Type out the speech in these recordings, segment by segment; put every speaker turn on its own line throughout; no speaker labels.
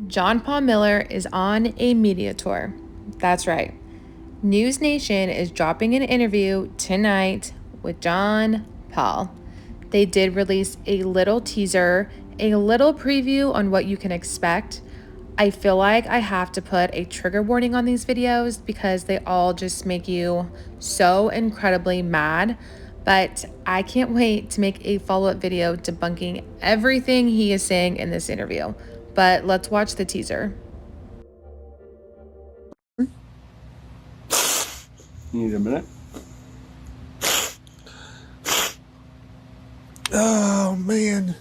John Paul Miller is on a media tour. That's right. News Nation is dropping an interview tonight with John Paul. They did release a little teaser, a little preview on what you can expect. I feel like I have to put a trigger warning on these videos because they all just make you so incredibly mad. But I can't wait to make a follow-up video debunking everything he is saying in this interview. But let's watch the teaser.
You need a minute?
Oh, man.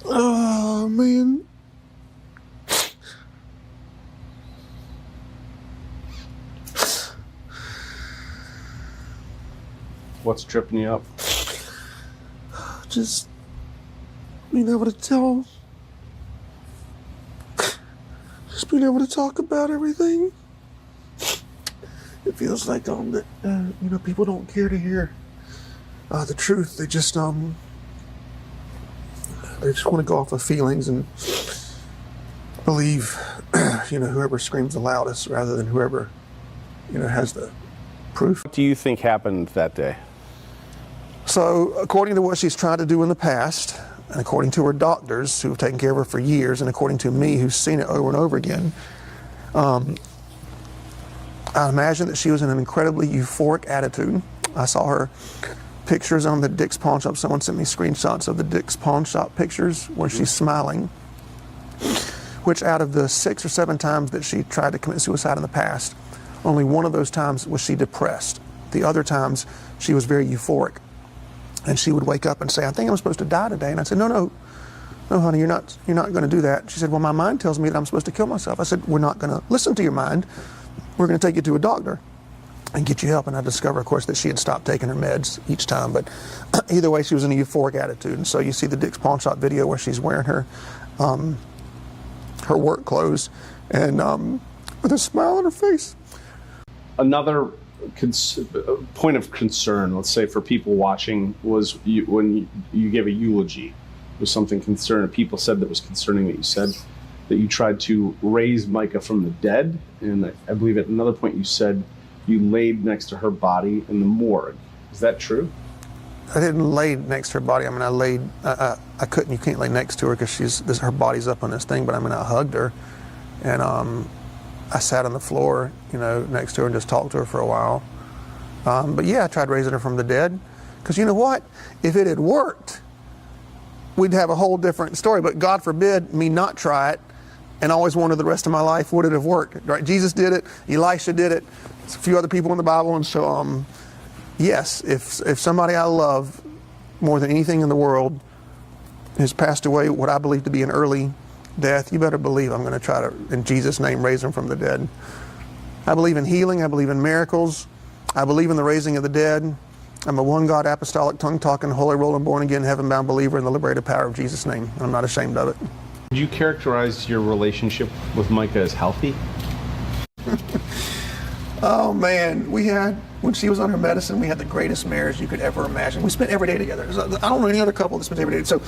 Oh, man.
What's tripping you up?
Just being able to tell. Just being able to talk about everything. It feels like that people don't care to hear the truth. They just want to go off of feelings and believe whoever screams the loudest rather than whoever has the proof.
What do you think happened that day?
So, according to what she's tried to do in the past, and according to her doctors who have taken care of her for years, and according to me who's seen it over and over again, I imagine that she was in an incredibly euphoric attitude. I saw her pictures on the Dick's Pawn Shop. Someone sent me screenshots of the Dick's Pawn Shop pictures where she's smiling, which out of the 6 or 7 times that she tried to commit suicide in the past, only one of those times was she depressed. The other times she was very euphoric. And she would wake up and say, I think I'm supposed to die today. And I said, no, honey, you're not going to do that. She said, well, my mind tells me that I'm supposed to kill myself. I said, we're not going to listen to your mind. We're going to take you to a doctor and get you help. And I discovered, of course, that she had stopped taking her meds each time. But either way, she was in a euphoric attitude. And so you see the Dick's Pawn Shop video where she's wearing her work clothes and with a smile on her face.
Another point of concern, let's say for people watching, was when you gave a eulogy, was something concerning. People said that was concerning that you said that you tried to raise Mica from the dead, and I believe at another point you said you laid next to her body in the morgue. Is that true?
I didn't lay next to her body. I mean, I couldn't. You can't lay next to her because her body's up on this thing. But I mean, I hugged her, and I sat on the floor, next to her and just talked to her for a while. But yeah, I tried raising her from the dead. Because you know what? If it had worked, we'd have a whole different story. But God forbid me not try it and always wonder the rest of my life, would it have worked? Right? Jesus did it. Elisha did it. There's a few other people in the Bible. And so, yes, if somebody I love more than anything in the world has passed away what I believe to be an early death, you better believe I'm going to try to, in Jesus' name, raise them from the dead. I believe in healing. I believe in miracles. I believe in the raising of the dead. I'm a one God, apostolic, tongue-talking, holy, rolling, born-again, heaven-bound believer in the liberated power of Jesus' name. And I'm not ashamed of it.
Would you characterize your relationship with Mica as healthy?
Oh, man. When she was on her medicine, we had the greatest marriage you could ever imagine. We spent every day together. I don't know any other couple that spent every day. So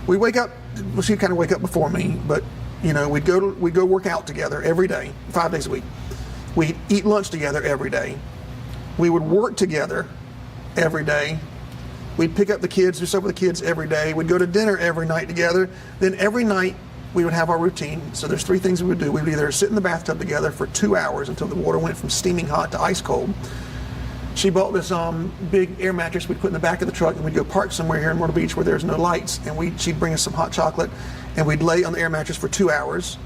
we wake up, well, she'd kind of wake up before me, but, we'd go work out together every day, 5 days a week. We'd eat lunch together every day. We would work together every day. We'd pick up the kids, do stuff with the kids every day. We'd go to dinner every night together. Then every night we would have our routine. So there's 3 things we would do. We would either sit in the bathtub together for 2 hours until the water went from steaming hot to ice cold. She bought this big air mattress we'd put in the back of the truck, and we'd go park somewhere here in Myrtle Beach where there's no lights, and she'd bring us some hot chocolate, and we'd lay on the air mattress for 2 hours.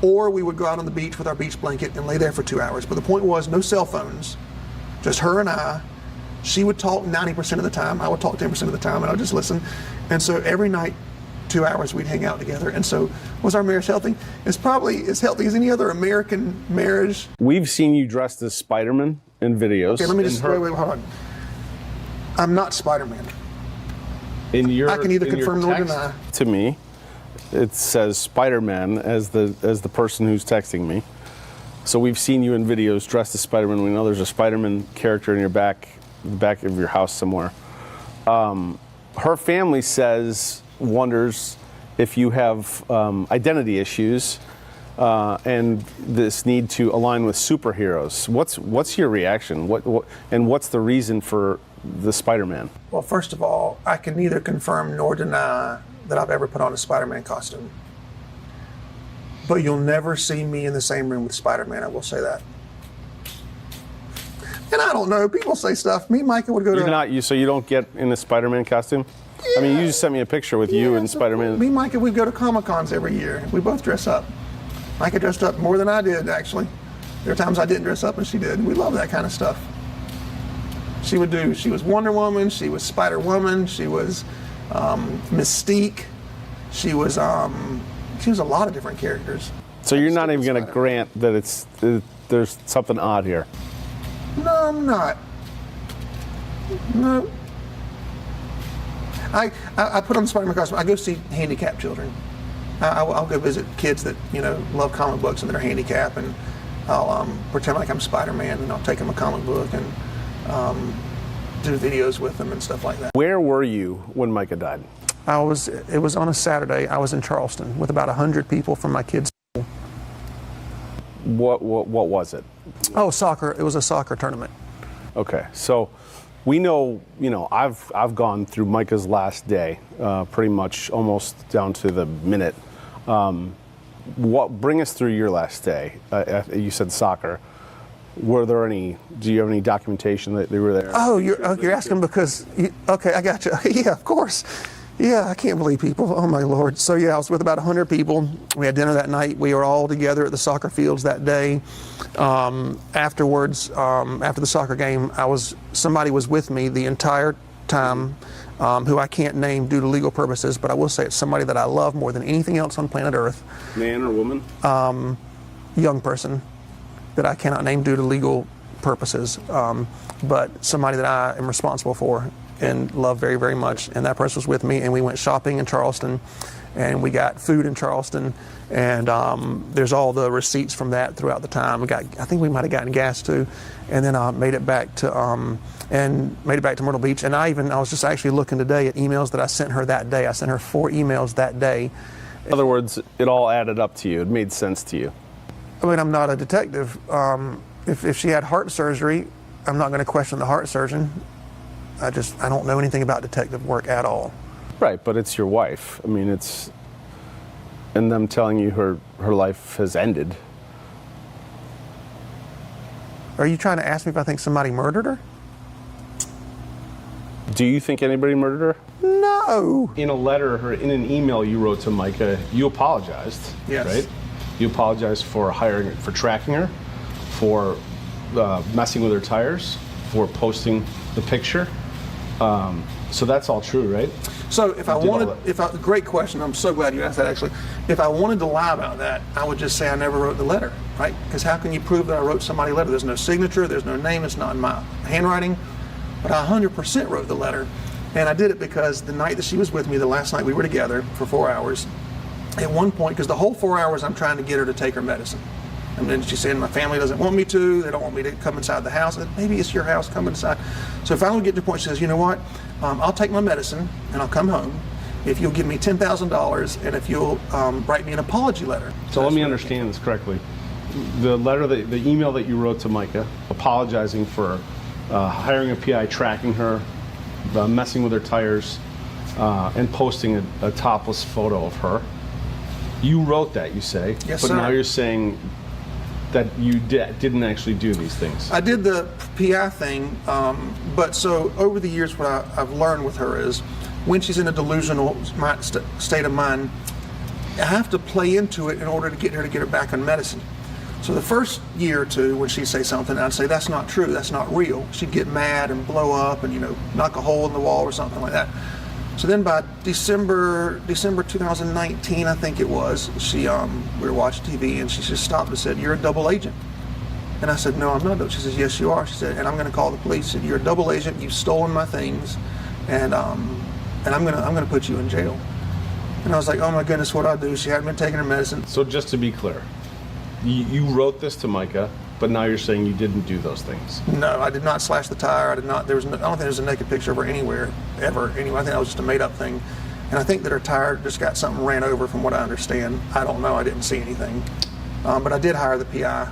Or we would go out on the beach with our beach blanket and lay there for 2 hours. But the point was, no cell phones, just her and I. She would talk 90% of the time. I would talk 10% of the time, and I would just listen. And so every night, 2 hours, we'd hang out together. And so was our marriage healthy? It's probably as healthy as any other American marriage.
We've seen you dressed as Spider-Man in videos.
Okay, let me just, wait, hold on. I'm not Spider-Man. I can either confirm nor deny.
To me, it says Spider-Man as the person who's texting me. So we've seen you in videos dressed as Spider-Man. We know there's a Spider-Man character in the back of your house somewhere. Her family wonders if you have identity issues and this need to align with superheroes. What's your reaction? And what's the reason for the Spider-Man?
Well, first of all, I can neither confirm nor deny that I've ever put on a Spider-Man costume. But you'll never see me in the same room with Spider-Man, I will say that. And I don't know, people say stuff. Me and Micah would go to...
So you don't get in the Spider-Man costume? Yeah. I mean, you just sent me a picture with you and Spider-Man.
Me and Micah, we'd go to Comic-Cons every year. We both dress up. Micah dressed up more than I did, actually. There are times I didn't dress up and she did. We love that kind of stuff. She was Wonder Woman, she was Spider-Woman, she was Mystique, she was a lot of different characters.
So you're not even going to grant that there's something odd here?
No, I'm not. No. I put on the Spider-Man costume. I go see handicapped children. I'll go visit kids that love comic books and that are handicapped, and I'll pretend like I'm Spider-Man, and I'll take them a comic book and do videos with them and stuff like that.
Where were you when Mica died?
It was on a Saturday. I was in Charleston with about 100 people from my kids' school.
What was it?
Oh, soccer. It was a soccer tournament.
Okay, so we know, I've gone through Micah's last day, pretty much almost down to the minute. Bring us through your last day. You said soccer. Do you have any documentation that they were there?
Oh, you're asking because, okay, I got you. Yeah, of course. Yeah, I can't believe people. Oh, my Lord. So, yeah, I was with about 100 people. We had dinner that night. We were all together at the soccer fields that day. Afterwards, after the soccer game, somebody was with me the entire time, who I can't name due to legal purposes, but I will say it's somebody that I love more than anything else on planet Earth.
Man or woman?
Young person that I cannot name due to legal purposes, but somebody that I am responsible for and love very, very much. And that person was with me, and we went shopping in Charleston, and we got food in Charleston, and there's all the receipts from that throughout the time. I think we might have gotten gas too, and then I made it back to Myrtle Beach. And I was just actually looking today at emails that I sent her that day. I sent her 4 emails that day.
In other words, it all added up to you. It made sense to you.
I mean, I'm not a detective. If she had heart surgery, I'm not going to question the heart surgeon. I don't know anything about detective work at all.
Right, but it's your wife. I mean, and them telling you her life has ended.
Are you trying to ask me if I think somebody murdered her?
Do you think anybody murdered her?
No.
In a letter or in an email you wrote to Mica, you apologized.
Yes.
Right? You apologized for tracking her, for messing with her tires, for posting the picture. So that's all true, right?
So great question. I'm so glad you asked that, actually. If I wanted to lie about that, I would just say I never wrote the letter, right? Because how can you prove that I wrote somebody a letter? There's no signature, there's no name, it's not in my handwriting. But I 100% wrote the letter. And I did it because the night that she was with me, the last night we were together for 4 hours, at one point, because the whole 4 hours I'm trying to get her to take her medicine. And then she said, my family doesn't want me to, they don't want me to come inside the house. And maybe it's your house, come inside. So finally we get to the point, she says, you know what, I'll take my medicine and I'll come home if you'll give me $10,000 and if you'll write me an apology letter.
So let me understand this correctly. The email that you wrote to Mica, apologizing for hiring a PI, tracking her, messing with her tires, and posting a topless photo of her. You wrote that, you say.
Yes,
but
sir.
Now you're saying that you didn't actually do these things.
I did the PI thing, but so over the years what I've learned with her is when she's in a delusional state of mind, I have to play into it in order to get her back on medicine. So the first year or two when she'd say something, I'd say, that's not true, that's not real. She'd get mad and blow up and knock a hole in the wall or something like that. So then by December 2019, I think it was, we were watching TV and she just stopped and said, you're a double agent. And I said, no, I'm not. She says, yes, you are. She said, and I'm going to call the police. She said, you're a double agent, you've stolen my things, and I'm going to put you in jail. And I was like, oh my goodness, what'd I do? She hadn't been taking her medicine.
So just to be clear, you wrote this to Mica, but now you're saying you didn't do those things.
No, I did not slash the tire. I don't think there's a naked picture of her anywhere, ever. Anyway, I think that was just a made-up thing. And I think that her tire just got something ran over from what I understand. I don't know. I didn't see anything. But I did hire the PI